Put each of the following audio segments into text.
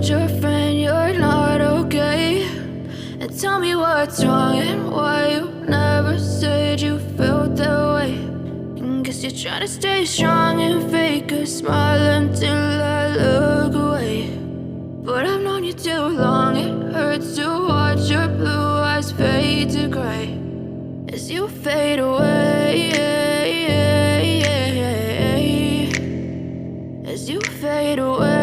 told your friend you're not okay? And tell me what's wrong and why you never said you felt that way. And guess you're trying to stay strong and fake a smile until I look away. But I've known you too long, it hurts to watch your blue eyes fade to gray as you fade away, as you fade away.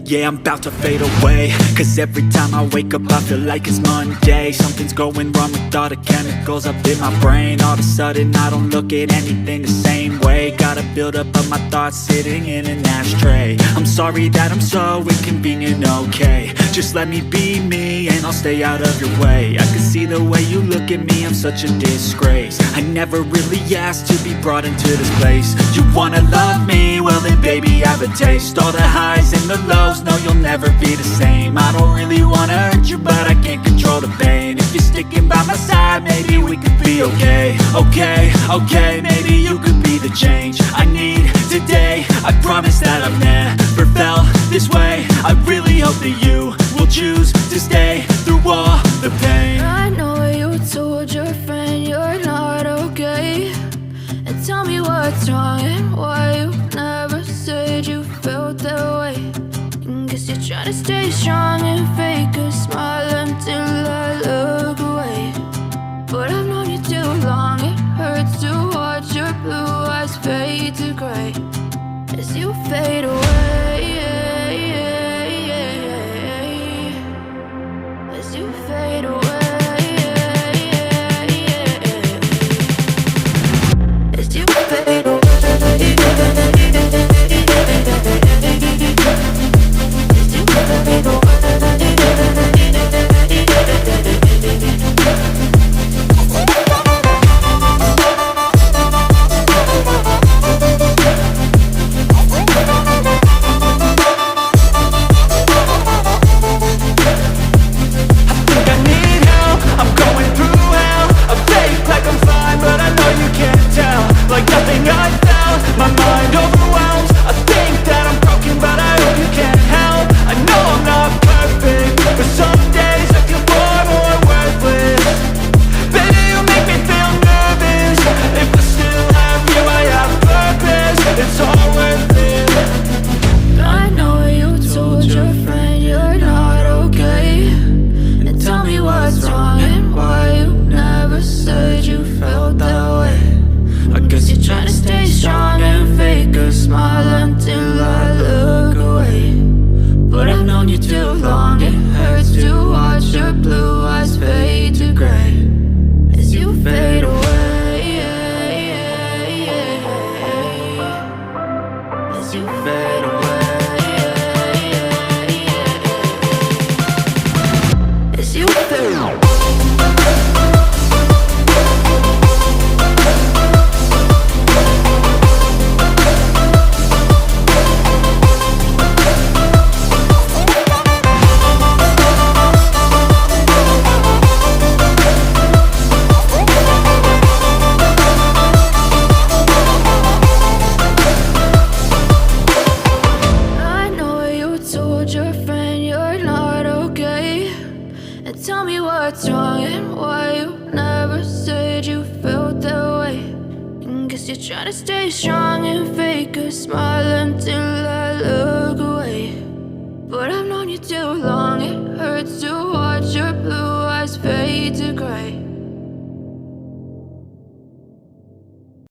Yeah, I'm about to fade away, cause every time I wake up I feel like it's Monday. Something's going wrong with all the chemicals up in my brain. All of a sudden I don't look at anything the same way. Got a buildup of my thoughts sitting in an ashtray. I'm sorry that I'm so inconvenient, okay? Just let me be me and I'll stay out of your way. I can see the way you look at me, I'm such a disgrace. I never really asked to be brought into this place. You wanna love me? Well then baby I have a taste. All the highs and the lows, no you'll never be the same. I don't really wanna hurt you but I can't control the pain. If you're sticking by my side maybe we could be okay. Okay, maybe you could be the change I need today. I promise that I've never felt this way. I really hope that you will choose to stay through all the pain. I know you told your friend you're not okay. And tell me what's wrong and why you never said you felt that way. And guess you're trying to stay strong and fake a smile until I look away. But I've known you too long, it hurts to watch your blue eyes fade to gray as you fade away, as you fade away, as you fade away. Tell me what's wrong and why you never said you felt that way. And guess you're trying to stay strong and fake a smile until